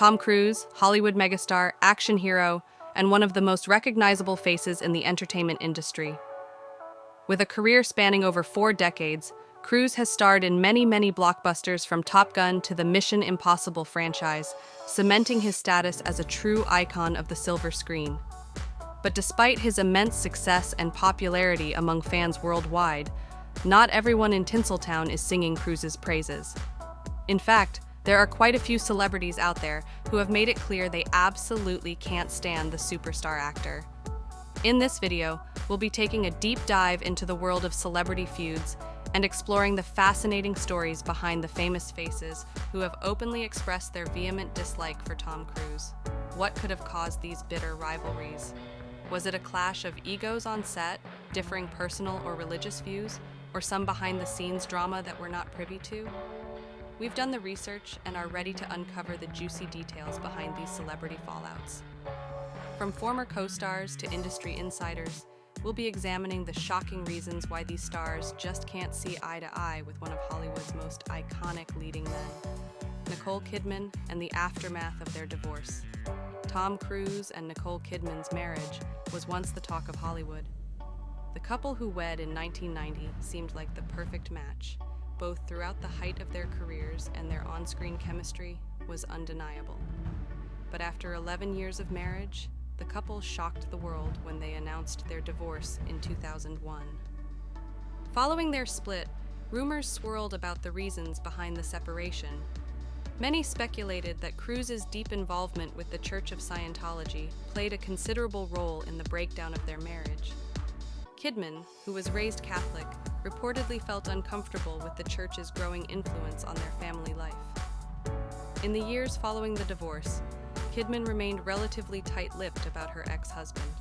Tom Cruise, Hollywood megastar, action hero, and one of the most recognizable faces in the entertainment industry. With a career spanning over 4 decades, Cruise has starred in many blockbusters from Top Gun to the Mission Impossible franchise, cementing his status as a true icon of the silver screen. But despite his immense success and popularity among fans worldwide, not everyone in Tinseltown is singing Cruise's praises. In fact, there are quite a few celebrities out there who have made it clear they absolutely can't stand the superstar actor. In this video, we'll be taking a deep dive into the world of celebrity feuds and exploring the fascinating stories behind the famous faces who have openly expressed their vehement dislike for Tom Cruise. What could have caused these bitter rivalries? Was it a clash of egos on set, differing personal or religious views, or some behind-the-scenes drama that we're not privy to? We've done the research and are ready to uncover the juicy details behind these celebrity fallouts. From former co-stars to industry insiders, we'll be examining the shocking reasons why these stars just can't see eye to eye with one of Hollywood's most iconic leading men, Nicole Kidman, and the aftermath of their divorce. Tom Cruise and Nicole Kidman's marriage was once the talk of Hollywood. The couple who wed in 1990 seemed like the perfect match. Both throughout the height of their careers and their on-screen chemistry was undeniable. But after 11 years of marriage, the couple shocked the world when they announced their divorce in 2001. Following their split, rumors swirled about the reasons behind the separation. Many speculated that Cruise's deep involvement with the Church of Scientology played a considerable role in the breakdown of their marriage. Kidman, who was raised Catholic, reportedly felt uncomfortable with the church's growing influence on their family life. In the years following the divorce, Kidman remained relatively tight-lipped about her ex-husband.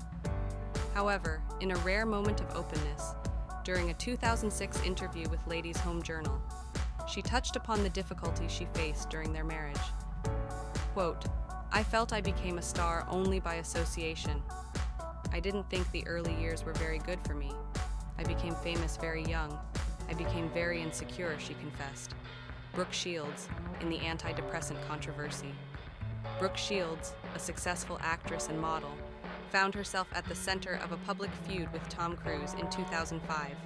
However, in a rare moment of openness, during a 2006 interview with Ladies' Home Journal, she touched upon the difficulties she faced during their marriage. Quote, "I felt I became a star only by association. I didn't think the early years were very good for me. I became famous very young. I became very insecure," she confessed. Brooke Shields, in the antidepressant controversy. Brooke Shields, a successful actress and model, found herself at the center of a public feud with Tom Cruise in 2005.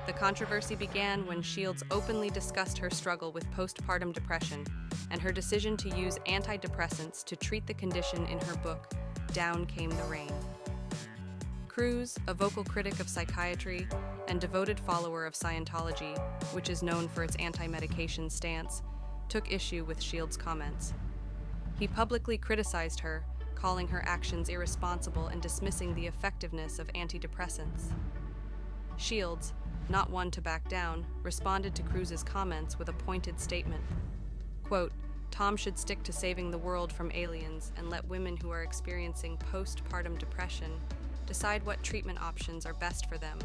The controversy began when Shields openly discussed her struggle with postpartum depression and her decision to use antidepressants to treat the condition in her book, Down Came the Rain. Cruise, a vocal critic of psychiatry and devoted follower of Scientology, which is known for its anti-medication stance, took issue with Shields' comments. He publicly criticized her, calling her actions irresponsible and dismissing the effectiveness of antidepressants. Shields, not one to back down, responded to Cruise's comments with a pointed statement. Quote, "Tom should stick to saving the world from aliens and let women who are experiencing postpartum depression decide what treatment options are best for them."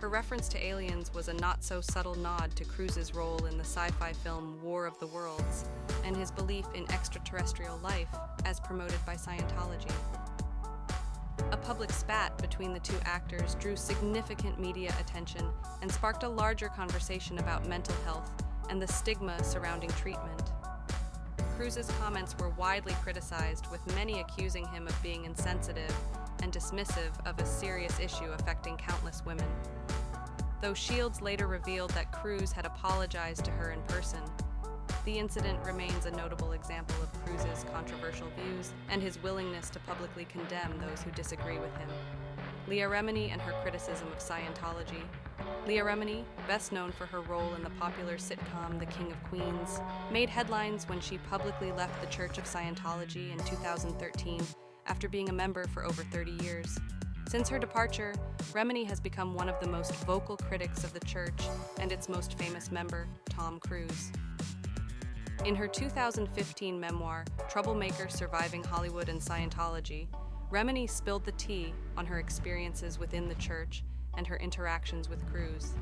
Her reference to aliens was a not-so-subtle nod to Cruise's role in the sci-fi film War of the Worlds and his belief in extraterrestrial life as promoted by Scientology. A public spat between the two actors drew significant media attention and sparked a larger conversation about mental health and the stigma surrounding treatment. Cruise's comments were widely criticized, with many accusing him of being insensitive and dismissive of a serious issue affecting countless women. Though Shields later revealed that Cruise had apologized to her in person, the incident remains a notable example of Cruise's controversial views and his willingness to publicly condemn those who disagree with him. Leah Remini and her criticism of Scientology. Leah Remini, best known for her role in the popular sitcom The King of Queens, made headlines when she publicly left the Church of Scientology in 2013 after being a member for over 30 years. Since her departure, Remini has become one of the most vocal critics of the church and its most famous member, Tom Cruise. In her 2015 memoir, Troublemaker: Surviving Hollywood and Scientology, Remini spilled the tea on her experiences within the church and her interactions with Cruise.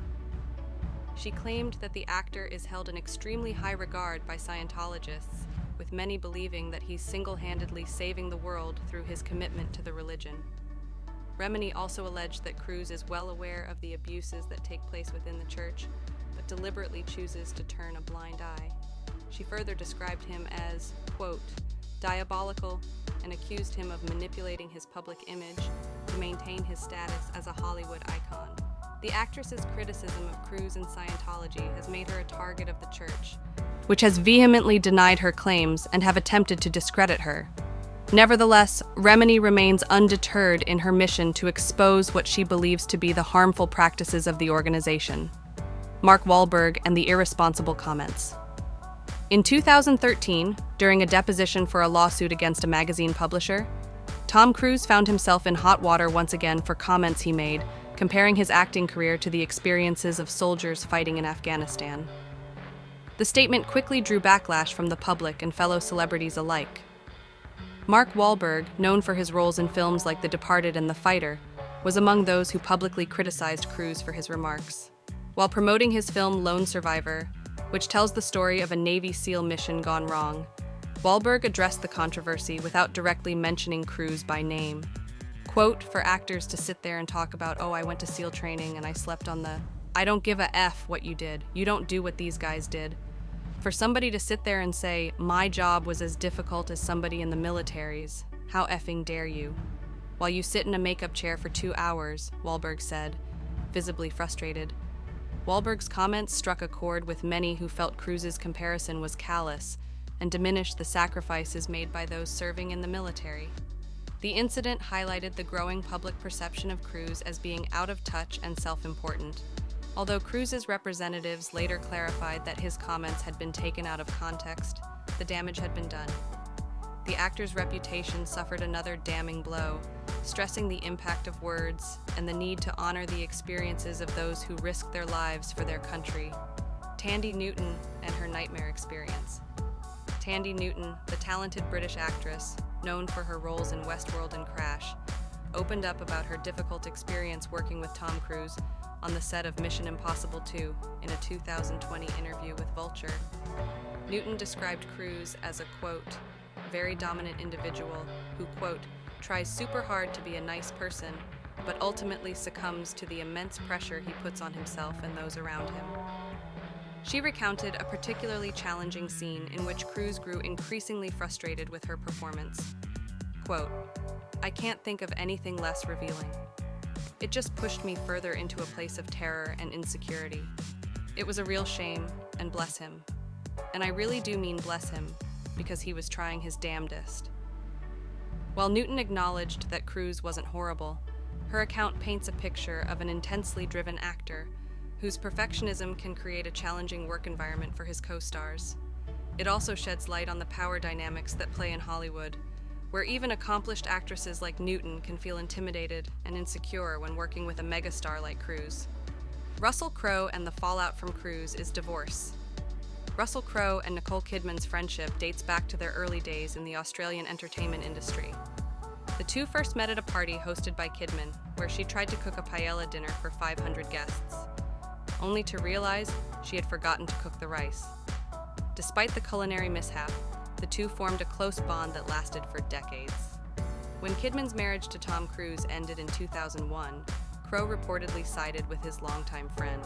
She claimed that the actor is held in extremely high regard by Scientologists, with many believing that he's single-handedly saving the world through his commitment to the religion. Remini also alleged that Cruise is well aware of the abuses that take place within the church, but deliberately chooses to turn a blind eye. She further described him as, quote, diabolical, and accused him of manipulating his public image to maintain his status as a Hollywood icon. The actress's criticism of Cruise and Scientology has made her a target of the church, which has vehemently denied her claims and have attempted to discredit her. Nevertheless, Remini remains undeterred in her mission to expose what she believes to be the harmful practices of the organization. Mark Wahlberg and the irresponsible comments. In 2013, during a deposition for a lawsuit against a magazine publisher, Tom Cruise found himself in hot water once again for comments he made, comparing his acting career to the experiences of soldiers fighting in Afghanistan. The statement quickly drew backlash from the public and fellow celebrities alike. Mark Wahlberg, known for his roles in films like The Departed and The Fighter, was among those who publicly criticized Cruise for his remarks. While promoting his film Lone Survivor, which tells the story of a Navy SEAL mission gone wrong, Wahlberg addressed the controversy without directly mentioning Cruise by name. Quote, for actors to sit there and talk about, oh, I went to SEAL training and I slept on the... I don't give a F what you did. You don't do what these guys did. For somebody to sit there and say, my job was as difficult as somebody in the military's, how effing dare you? While you sit in a makeup chair for 2 hours, Wahlberg said, visibly frustrated. Wahlberg's comments struck a chord with many who felt Cruise's comparison was callous and diminished the sacrifices made by those serving in the military. The incident highlighted the growing public perception of Cruise as being out of touch and self-important. Although Cruise's representatives later clarified that his comments had been taken out of context, the damage had been done. The actor's reputation suffered another damning blow, stressing the impact of words and the need to honor the experiences of those who risked their lives for their country. Thandie Newton and her nightmare experience. Thandie Newton, the talented British actress, known for her roles in Westworld and Crash, opened up about her difficult experience working with Tom Cruise on the set of Mission Impossible 2 in a 2020 interview with Vulture. Newton described Cruise as a, quote, very dominant individual who, quote, tries super hard to be a nice person, but ultimately succumbs to the immense pressure he puts on himself and those around him. She recounted a particularly challenging scene in which Cruise grew increasingly frustrated with her performance. Quote, I can't think of anything less revealing. It just pushed me further into a place of terror and insecurity. It was a real shame, and bless him. And I really do mean bless him, because he was trying his damnedest. While Newton acknowledged that Cruise wasn't horrible, her account paints a picture of an intensely driven actor whose perfectionism can create a challenging work environment for his co-stars. It also sheds light on the power dynamics that play in Hollywood, where even accomplished actresses like Newton can feel intimidated and insecure when working with a megastar like Cruise. Russell Crowe and the fallout from Cruise is divorce. Russell Crowe and Nicole Kidman's friendship dates back to their early days in the Australian entertainment industry. The two first met at a party hosted by Kidman, where she tried to cook a paella dinner for 500 guests, only to realize she had forgotten to cook the rice. Despite the culinary mishap, the two formed a close bond that lasted for decades. When Kidman's marriage to Tom Cruise ended in 2001, Crowe reportedly sided with his longtime friend.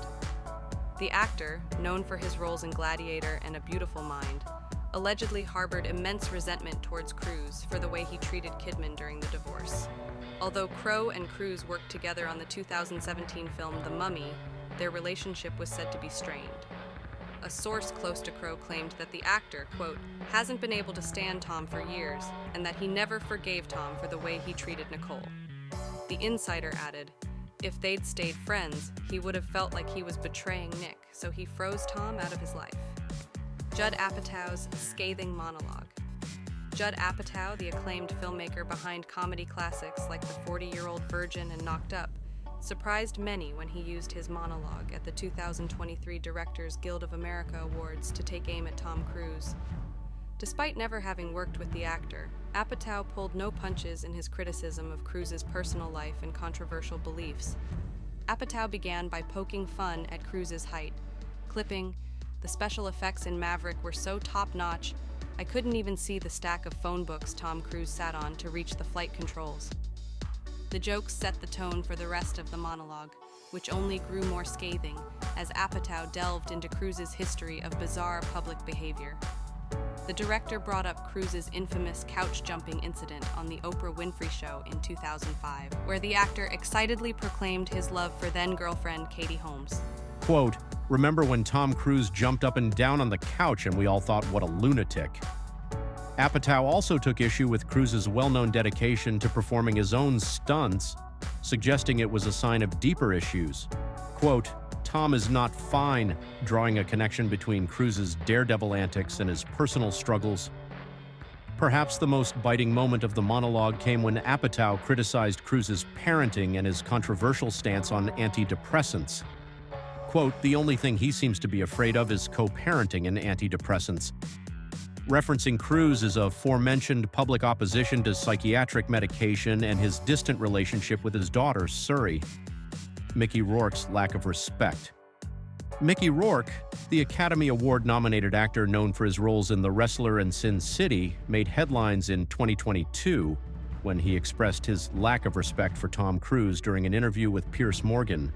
The actor, known for his roles in Gladiator and A Beautiful Mind, allegedly harbored immense resentment towards Cruise for the way he treated Kidman during the divorce. Although Crowe and Cruise worked together on the 2017 film The Mummy, their relationship was said to be strained. A source close to Crowe claimed that the actor, quote, hasn't been able to stand Tom for years, and that he never forgave Tom for the way he treated Nicole. The insider added, if they'd stayed friends, he would have felt like he was betraying Nick, so he froze Tom out of his life. Judd Apatow's scathing monologue. Judd Apatow, the acclaimed filmmaker behind comedy classics like The 40-Year-Old Virgin and Knocked Up, surprised many when he used his monologue at the 2023 Directors Guild of America Awards to take aim at Tom Cruise. Despite never having worked with the actor, Apatow pulled no punches in his criticism of Cruise's personal life and controversial beliefs. Apatow began by poking fun at Cruise's height, clipping, the special effects in Maverick were so top-notch, I couldn't even see the stack of phone books Tom Cruise sat on to reach the flight controls. The jokes set the tone for the rest of the monologue, which only grew more scathing as Apatow delved into Cruz's history of bizarre public behavior. The director brought up Cruz's infamous couch-jumping incident on The Oprah Winfrey Show in 2005, where the actor excitedly proclaimed his love for then-girlfriend Katie Holmes. Quote, "Remember when Tom Cruise jumped up and down on the couch and we all thought, what a lunatic." Apatow also took issue with Cruise's well-known dedication to performing his own stunts, suggesting it was a sign of deeper issues. Quote, "Tom is not fine," drawing a connection between Cruise's daredevil antics and his personal struggles. Perhaps the most biting moment of the monologue came when Apatow criticized Cruise's parenting and his controversial stance on antidepressants. Quote, "The only thing he seems to be afraid of is co-parenting and antidepressants." Referencing Cruise as aforementioned public opposition to psychiatric medication and his distant relationship with his daughter, Suri. Mickey Rourke's lack of respect. Mickey Rourke, the Academy Award-nominated actor known for his roles in The Wrestler and Sin City, made headlines in 2022 when he expressed his lack of respect for Tom Cruise during an interview with Piers Morgan.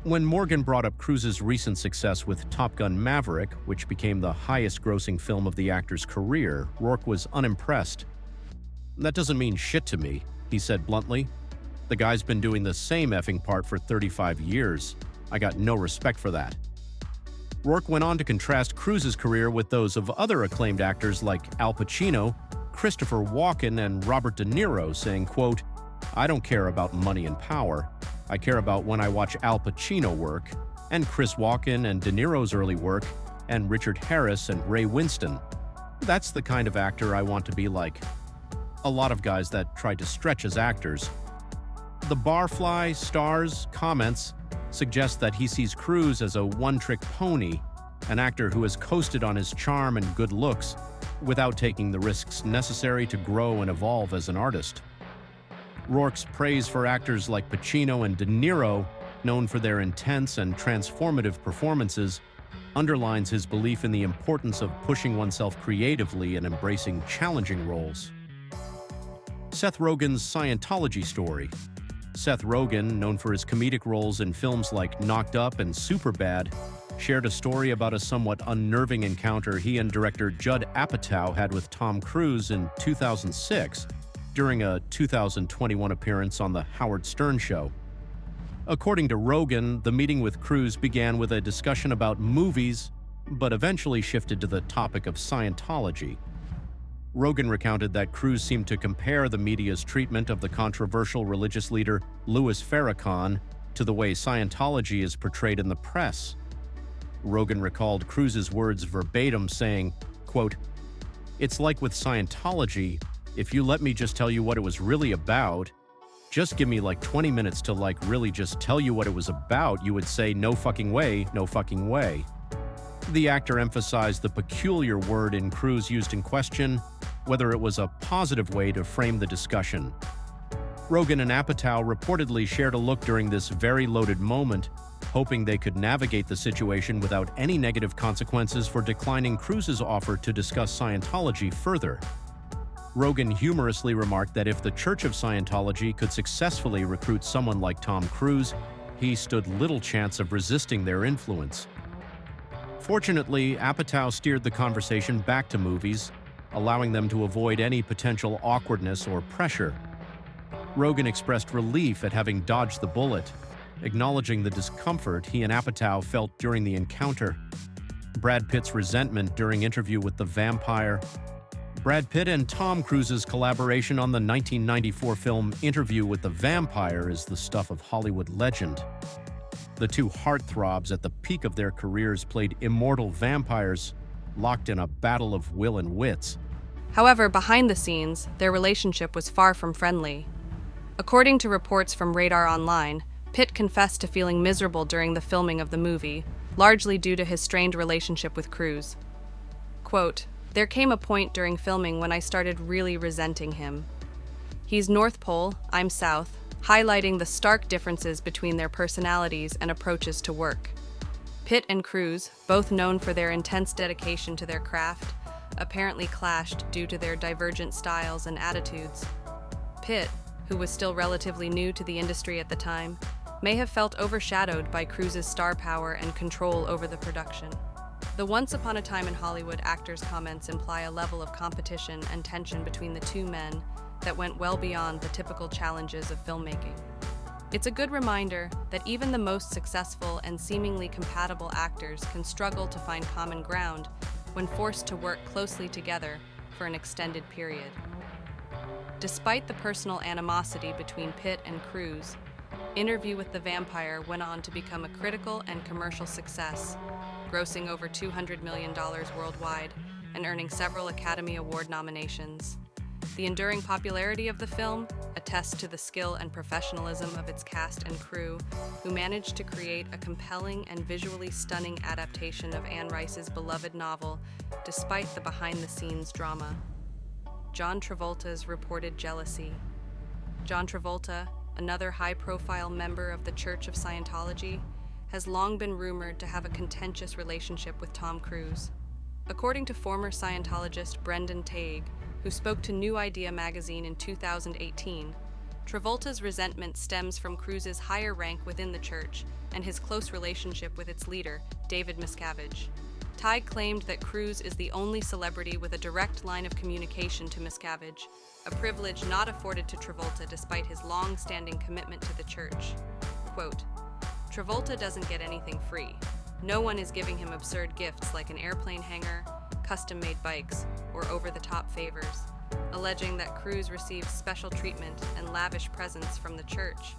When Morgan brought up Cruise's recent success with Top Gun: Maverick, which became the highest-grossing film of the actor's career, Rourke was unimpressed. "That doesn't mean shit to me," he said bluntly. "The guy's been doing the same effing part for 35 years. I got no respect for that." Rourke went on to contrast Cruise's career with those of other acclaimed actors like Al Pacino, Christopher Walken, and Robert De Niro, saying, quote, "I don't care about money and power. I care about when I watch Al Pacino work, and Chris Walken and De Niro's early work, and Richard Harris and Ray Winston. That's the kind of actor I want to be like." A lot of guys that tried to stretch as actors. The Barfly Stars comments suggest that he sees Cruise as a one-trick pony, an actor who has coasted on his charm and good looks without taking the risks necessary to grow and evolve as an artist. Rourke's praise for actors like Pacino and De Niro, known for their intense and transformative performances, underlines his belief in the importance of pushing oneself creatively and embracing challenging roles. Seth Rogen's Scientology story. Seth Rogen, known for his comedic roles in films like Knocked Up and Superbad, shared a story about a somewhat unnerving encounter he and director Judd Apatow had with Tom Cruise in 2006 during a 2021 appearance on The Howard Stern Show. According to Rogen, the meeting with Cruise began with a discussion about movies, but eventually shifted to the topic of Scientology. Rogen recounted that Cruise seemed to compare the media's treatment of the controversial religious leader Louis Farrakhan to the way Scientology is portrayed in the press. Rogen recalled Cruise's words verbatim, saying, quote, "It's like with Scientology, if you let me just tell you what it was really about, just give me like 20 minutes to really just tell you what it was about, you would say, no fucking way, no fucking way." The actor emphasized the peculiar word in Cruise used in question, whether it was a positive way to frame the discussion. Rogen and Apatow reportedly shared a look during this very loaded moment, hoping they could navigate the situation without any negative consequences for declining Cruise's offer to discuss Scientology further. Rogen humorously remarked that if the Church of Scientology could successfully recruit someone like Tom Cruise, he stood little chance of resisting their influence. Fortunately, Apatow steered the conversation back to movies, allowing them to avoid any potential awkwardness or pressure. Rogen expressed relief at having dodged the bullet, acknowledging the discomfort he and Apatow felt during the encounter. Brad Pitt's resentment during interview with the vampire. Brad Pitt and Tom Cruise's collaboration on the 1994 film Interview with the Vampire is the stuff of Hollywood legend. The two heartthrobs at the peak of their careers played immortal vampires, locked in a battle of will and wits. However, behind the scenes, their relationship was far from friendly. According to reports from Radar Online, Pitt confessed to feeling miserable during the filming of the movie, largely due to his strained relationship with Cruise. Quote, "There came a point during filming when I started really resenting him. He's North Pole, I'm South, highlighting the stark differences between their personalities and approaches to work." Pitt and Cruise, both known for their intense dedication to their craft, apparently clashed due to their divergent styles and attitudes. Pitt, who was still relatively new to the industry at the time, may have felt overshadowed by Cruz's star power and control over the production. The Once Upon a Time in Hollywood actor's comments imply a level of competition and tension between the two men that went well beyond the typical challenges of filmmaking. It's a good reminder that even the most successful and seemingly compatible actors can struggle to find common ground when forced to work closely together for an extended period. Despite the personal animosity between Pitt and Cruz, Interview with the Vampire went on to become a critical and commercial success, grossing over $200 million worldwide and earning several Academy Award nominations. The enduring popularity of the film attests to the skill and professionalism of its cast and crew, who managed to create a compelling and visually stunning adaptation of Anne Rice's beloved novel, despite the behind-the-scenes drama. John Travolta's reported jealousy. John Travolta, another high-profile member of the Church of Scientology, has long been rumored to have a contentious relationship with Tom Cruise. According to former Scientologist Brendan Tague, who spoke to New Idea magazine in 2018, Travolta's resentment stems from Cruise's higher rank within the church and his close relationship with its leader, David Miscavige. Tague claimed that Cruise is the only celebrity with a direct line of communication to Miscavige, a privilege not afforded to Travolta despite his long-standing commitment to the church. Quote, "Travolta doesn't get anything free. No one is giving him absurd gifts like an airplane hangar, custom-made bikes, or over-the-top favors, alleging that Cruise receives special treatment and lavish presents from the church."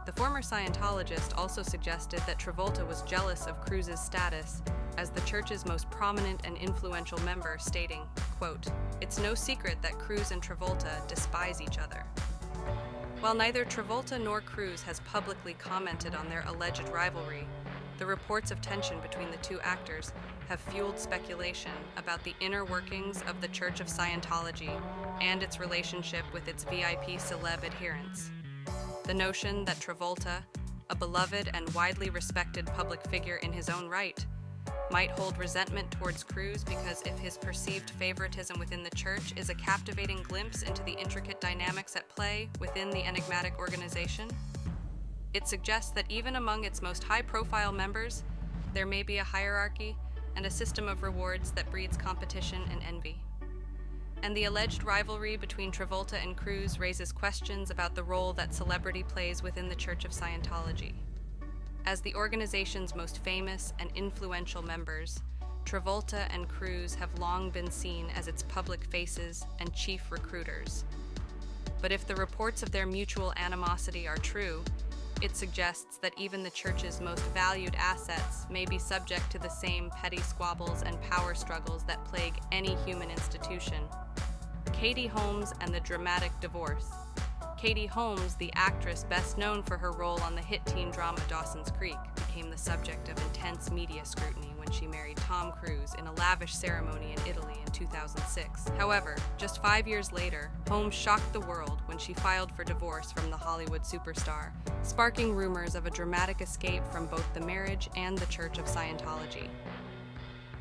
The former Scientologist also suggested that Travolta was jealous of Cruise's status as the church's most prominent and influential member, stating, quote, "It's no secret that Cruise and Travolta despise each other." While neither Travolta nor Cruise has publicly commented on their alleged rivalry, the reports of tension between the two actors have fueled speculation about the inner workings of the Church of Scientology and its relationship with its VIP celeb adherents. The notion that Travolta, a beloved and widely respected public figure in his own right, might hold resentment towards Cruise because of his perceived favoritism within the church is a captivating glimpse into the intricate dynamics at play within the enigmatic organization. It suggests that even among its most high-profile members, there may be a hierarchy and a system of rewards that breeds competition and envy. And the alleged rivalry between Travolta and Cruise raises questions about the role that celebrity plays within the Church of Scientology. As the organization's most famous and influential members, Travolta and Cruise have long been seen as its public faces and chief recruiters. But if the reports of their mutual animosity are true, it suggests that even the church's most valued assets may be subject to the same petty squabbles and power struggles that plague any human institution. Katie Holmes and the dramatic divorce. Katie Holmes, the actress best known for her role on the hit teen drama Dawson's Creek, became the subject of intense media scrutiny when she married Tom Cruise in a lavish ceremony in Italy in 2006. However, just 5 years later, Holmes shocked the world when she filed for divorce from the Hollywood superstar, sparking rumors of a dramatic escape from both the marriage and the Church of Scientology.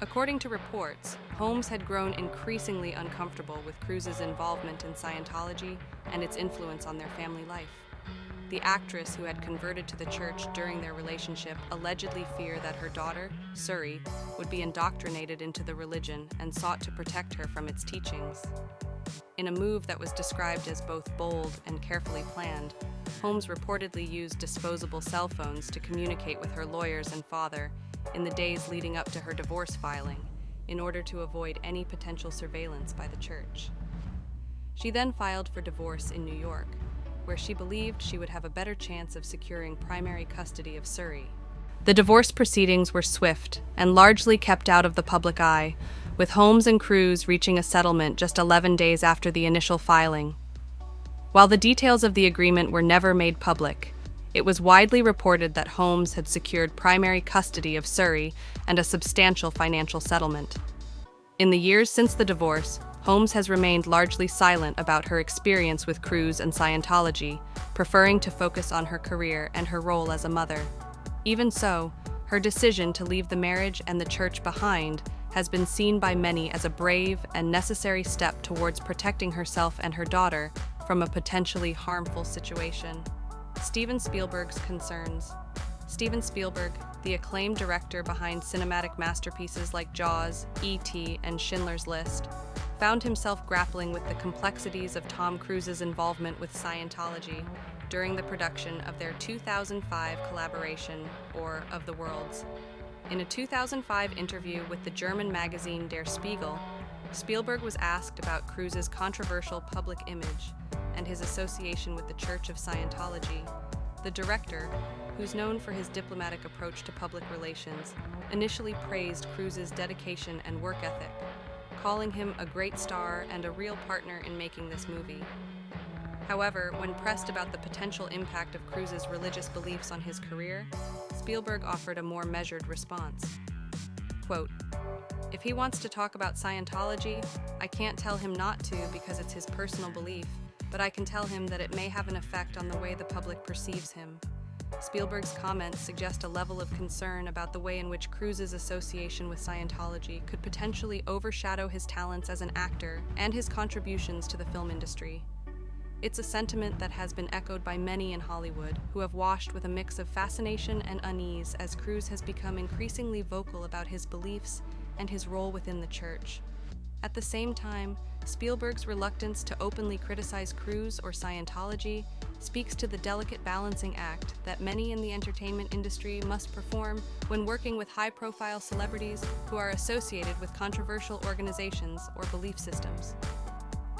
According to reports, Holmes had grown increasingly uncomfortable with Cruise's involvement in Scientology and its influence on their family life. The actress, who had converted to the church during their relationship, allegedly feared that her daughter, Suri, would be indoctrinated into the religion and sought to protect her from its teachings. In a move that was described as both bold and carefully planned, Holmes reportedly used disposable cell phones to communicate with her lawyers and father in the days leading up to her divorce filing, in order to avoid any potential surveillance by the church. She then filed for divorce in New York, where she believed she would have a better chance of securing primary custody of Suri. The divorce proceedings were swift and largely kept out of the public eye, with Holmes and Cruise reaching a settlement just 11 days after the initial filing. While the details of the agreement were never made public, it was widely reported that Holmes had secured primary custody of Suri and a substantial financial settlement. In the years since the divorce, Holmes has remained largely silent about her experience with Cruise and Scientology, preferring to focus on her career and her role as a mother. Even so, her decision to leave the marriage and the church behind has been seen by many as a brave and necessary step towards protecting herself and her daughter from a potentially harmful situation. Steven Spielberg's concerns. Steven Spielberg, the acclaimed director behind cinematic masterpieces like Jaws, E.T., and Schindler's List, found himself grappling with the complexities of Tom Cruise's involvement with Scientology during the production of their 2005 collaboration, War of the Worlds. In a 2005 interview with the German magazine Der Spiegel, Spielberg was asked about Cruise's controversial public image and his association with the Church of Scientology. The director, who's known for his diplomatic approach to public relations, initially praised Cruise's dedication and work ethic, calling him a great star and a real partner in making this movie. However, when pressed about the potential impact of Cruise's religious beliefs on his career, Spielberg offered a more measured response. Quote, "If he wants to talk about Scientology, I can't tell him not to because it's his personal belief, but I can tell him that it may have an effect on the way the public perceives him." Spielberg's comments suggest a level of concern about the way in which Cruise's association with Scientology could potentially overshadow his talents as an actor and his contributions to the film industry. It's a sentiment that has been echoed by many in Hollywood, who have watched with a mix of fascination and unease as Cruise has become increasingly vocal about his beliefs and his role within the church. At the same time, Spielberg's reluctance to openly criticize Cruise or Scientology speaks to the delicate balancing act that many in the entertainment industry must perform when working with high-profile celebrities who are associated with controversial organizations or belief systems.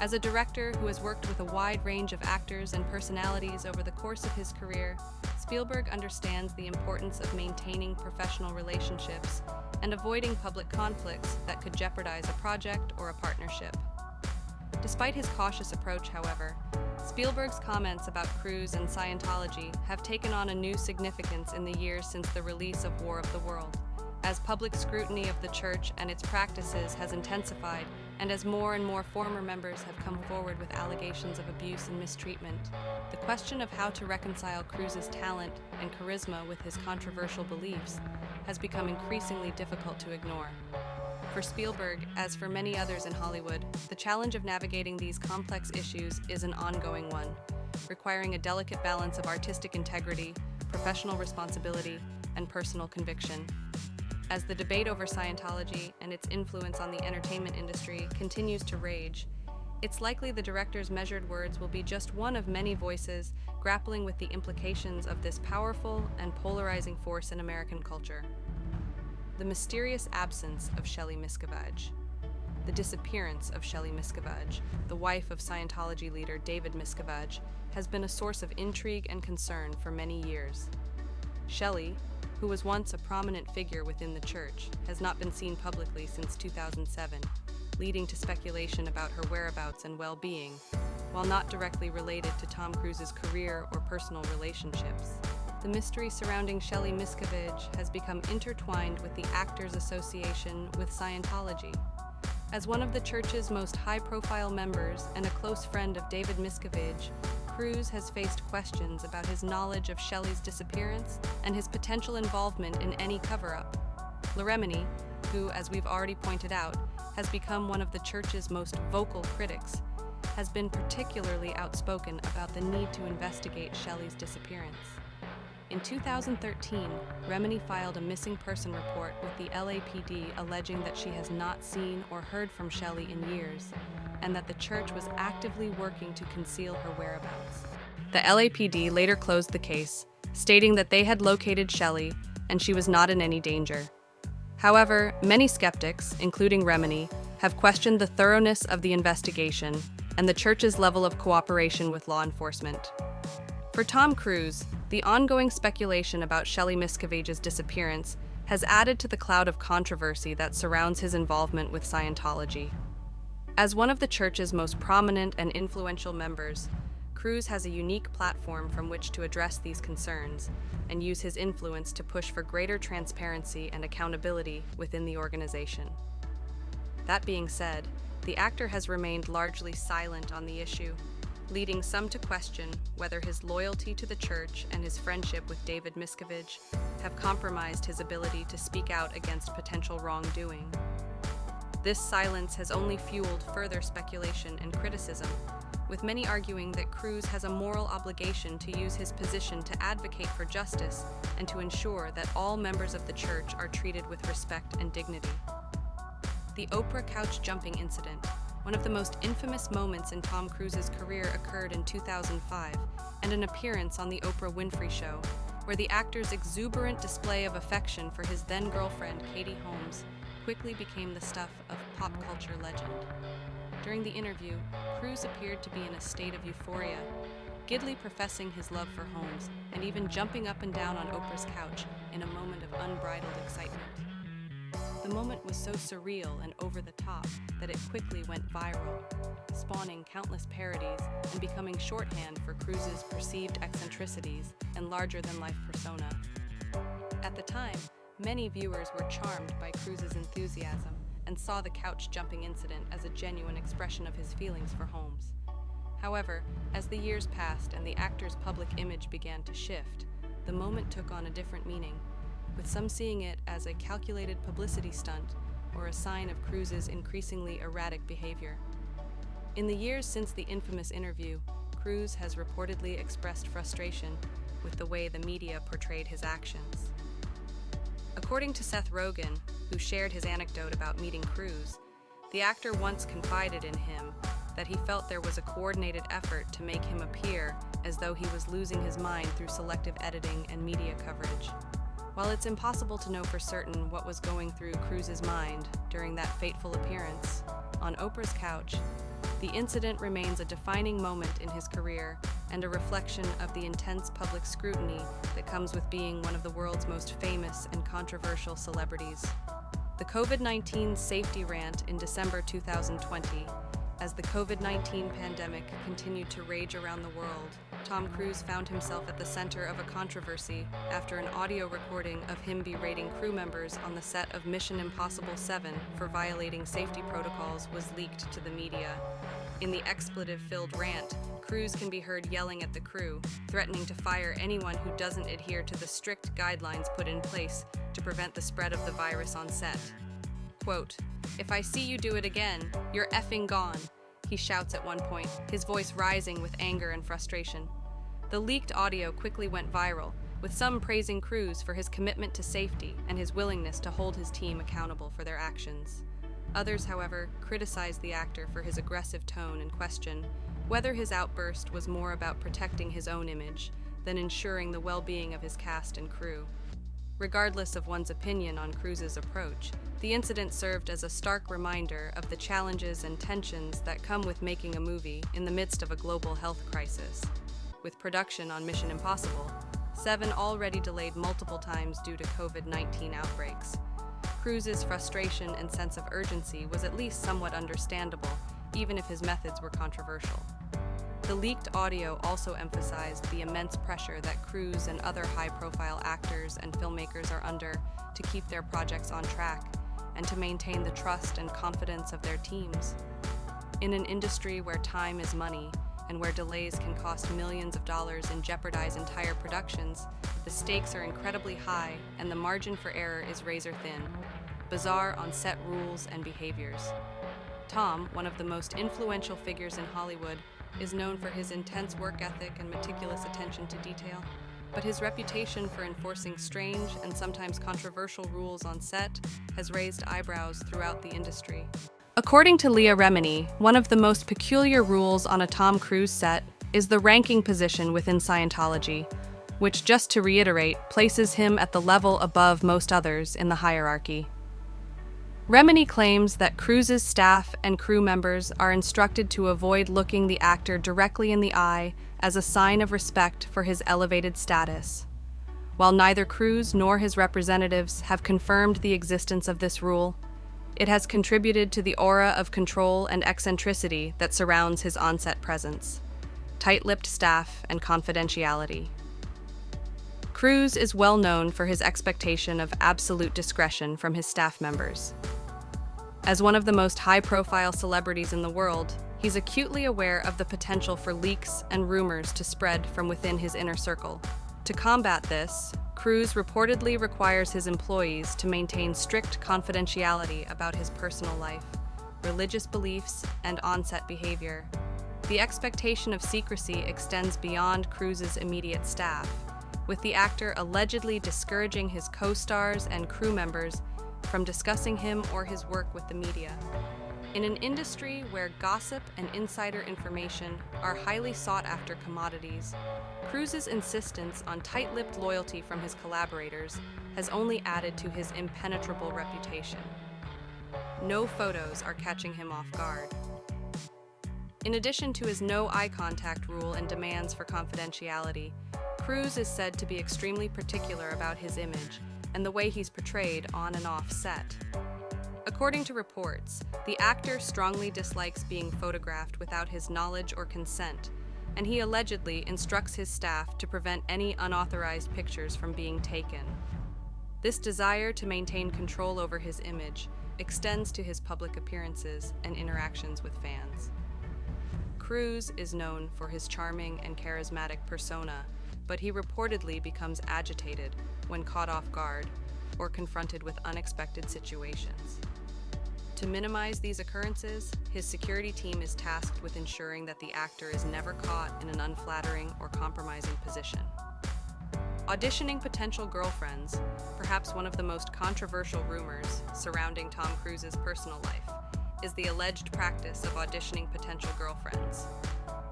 As a director who has worked with a wide range of actors and personalities over the course of his career, Spielberg understands the importance of maintaining professional relationships and avoiding public conflicts that could jeopardize a project or a partnership. Despite his cautious approach, however, Spielberg's comments about Cruise and Scientology have taken on a new significance in the years since the release of War of the World, as public scrutiny of the church and its practices has intensified, and as more and more former members have come forward with allegations of abuse and mistreatment. The question of how to reconcile Cruise's talent and charisma with his controversial beliefs has become increasingly difficult to ignore. For Spielberg, as for many others in Hollywood, the challenge of navigating these complex issues is an ongoing one, requiring a delicate balance of artistic integrity, professional responsibility, and personal conviction. As the debate over Scientology and its influence on the entertainment industry continues to rage, it's likely the director's measured words will be just one of many voices grappling with the implications of this powerful and polarizing force in American culture. The mysterious absence of Shelley Miscavige. The disappearance of Shelley Miscavige, the wife of Scientology leader David Miscavige, has been a source of intrigue and concern for many years. Shelley, who was once a prominent figure within the church, has not been seen publicly since 2007, leading to speculation about her whereabouts and well-being, while not directly related to Tom Cruise's career or personal relationships. The mystery surrounding Shelley Miscavige has become intertwined with the actor's association with Scientology. As one of the church's most high-profile members and a close friend of David Miscavige, Cruise has faced questions about his knowledge of Shelley's disappearance and his potential involvement in any cover-up. Remini, who, as we've already pointed out, has become one of the church's most vocal critics, has been particularly outspoken about the need to investigate Shelley's disappearance. In 2013, Remini filed a missing person report with the LAPD alleging that she has not seen or heard from Shelley in years, and that the church was actively working to conceal her whereabouts. The LAPD later closed the case, stating that they had located Shelley and she was not in any danger. However, many skeptics, including Remini, have questioned the thoroughness of the investigation and the church's level of cooperation with law enforcement. For Tom Cruise, the ongoing speculation about Shelley Miscavige's disappearance has added to the cloud of controversy that surrounds his involvement with Scientology. As one of the church's most prominent and influential members, Cruise has a unique platform from which to address these concerns and use his influence to push for greater transparency and accountability within the organization. That being said, the actor has remained largely silent on the issue, leading some to question whether his loyalty to the church and his friendship with David Miscavige have compromised his ability to speak out against potential wrongdoing. this silence has only fueled further speculation and criticism, with many arguing that Cruise has a moral obligation to use his position to advocate for justice and to ensure that all members of the church are treated with respect and dignity. The Oprah couch jumping incident, one of the most infamous moments in Tom Cruise's career, occurred in 2005, and an appearance on The Oprah Winfrey Show, where the actor's exuberant display of affection for his then-girlfriend, Katie Holmes, quickly became the stuff of pop culture legend. During the interview, Cruise appeared to be in a state of euphoria, giddily professing his love for Holmes and even jumping up and down on Oprah's couch in a moment of unbridled excitement. The moment was so surreal and over the top that it quickly went viral, spawning countless parodies and becoming shorthand for Cruise's perceived eccentricities and larger-than-life persona. At the time, many viewers were charmed by Cruise's enthusiasm and saw the couch-jumping incident as a genuine expression of his feelings for Holmes. However, as the years passed and the actor's public image began to shift, the moment took on a different meaning, with some seeing it as a calculated publicity stunt or a sign of Cruise's increasingly erratic behavior. In the years since the infamous interview, Cruise has reportedly expressed frustration with the way the media portrayed his actions. According to Seth Rogen, who shared his anecdote about meeting Cruise, the actor once confided in him that he felt there was a coordinated effort to make him appear as though he was losing his mind through selective editing and media coverage. While it's impossible to know for certain what was going through Cruise's mind during that fateful appearance on Oprah's couch, the incident remains a defining moment in his career and a reflection of the intense public scrutiny that comes with being one of the world's most famous and controversial celebrities. The COVID-19 safety rant in December 2020. As the COVID-19 pandemic continued to rage around the world, Tom Cruise found himself at the center of a controversy after an audio recording of him berating crew members on the set of Mission Impossible 7 for violating safety protocols was leaked to the media. In the expletive-filled rant, Cruise can be heard yelling at the crew, threatening to fire anyone who doesn't adhere to the strict guidelines put in place to prevent the spread of the virus on set. Quote, "If I see you do it again, you're effing gone," he shouts at one point, his voice rising with anger and frustration. The leaked audio quickly went viral, with some praising Cruise for his commitment to safety and his willingness to hold his team accountable for their actions. Others, however, criticized the actor for his aggressive tone and question whether his outburst was more about protecting his own image than ensuring the well-being of his cast and crew. Regardless of one's opinion on Cruise's approach, the incident served as a stark reminder of the challenges and tensions that come with making a movie in the midst of a global health crisis. With production on Mission Impossible 7 already delayed multiple times due to COVID-19 outbreaks, Cruise's frustration and sense of urgency was at least somewhat understandable, even if his methods were controversial. The leaked audio also emphasized the immense pressure that Cruise and other high-profile actors and filmmakers are under to keep their projects on track and to maintain the trust and confidence of their teams. In an industry where time is money and where delays can cost millions of dollars and jeopardize entire productions, the stakes are incredibly high and the margin for error is razor-thin. Bizarre on-set rules and behaviors. Tom, one of the most influential figures in Hollywood, is known for his intense work ethic and meticulous attention to detail, but his reputation for enforcing strange and sometimes controversial rules on set has raised eyebrows throughout the industry. According to Leah Remini, one of the most peculiar rules on a Tom Cruise set is the ranking position within Scientology, which, just to reiterate, places him at the level above most others in the hierarchy. Remini claims that Cruise's staff and crew members are instructed to avoid looking the actor directly in the eye as a sign of respect for his elevated status. While neither Cruise nor his representatives have confirmed the existence of this rule, it has contributed to the aura of control and eccentricity that surrounds his on-set presence, tight-lipped staff, and confidentiality. Cruise is well known for his expectation of absolute discretion from his staff members. As one of the most high-profile celebrities in the world, he's acutely aware of the potential for leaks and rumors to spread from within his inner circle. To combat this, Cruise reportedly requires his employees to maintain strict confidentiality about his personal life, religious beliefs, and on-set behavior. The expectation of secrecy extends beyond Cruise's immediate staff, with the actor allegedly discouraging his co-stars and crew members from discussing him or his work with the media. In an industry where gossip and insider information are highly sought-after commodities, Cruise's insistence on tight-lipped loyalty from his collaborators has only added to his impenetrable reputation. No photos are catching him off guard. In addition to his no eye contact rule and demands for confidentiality, Cruise is said to be extremely particular about his image and the way he's portrayed on and off set. According to reports, the actor strongly dislikes being photographed without his knowledge or consent, and he allegedly instructs his staff to prevent any unauthorized pictures from being taken. This desire to maintain control over his image extends to his public appearances and interactions with fans. Cruise is known for his charming and charismatic persona, but he reportedly becomes agitated when caught off guard or confronted with unexpected situations. To minimize these occurrences, his security team is tasked with ensuring that the actor is never caught in an unflattering or compromising position. Auditioning potential girlfriends, perhaps one of the most controversial rumors surrounding Tom Cruise's personal life, is the alleged practice of auditioning potential girlfriends.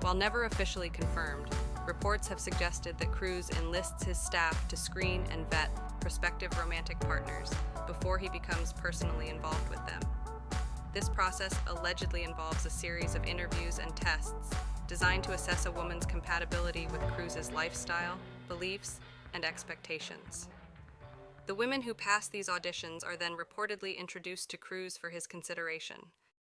While never officially confirmed, reports have suggested that Cruise enlists his staff to screen and vet prospective romantic partners before he becomes personally involved with them. This process allegedly involves a series of interviews and tests designed to assess a woman's compatibility with Cruise's lifestyle, beliefs, and expectations. The women who pass these auditions are then reportedly introduced to Cruise for his consideration,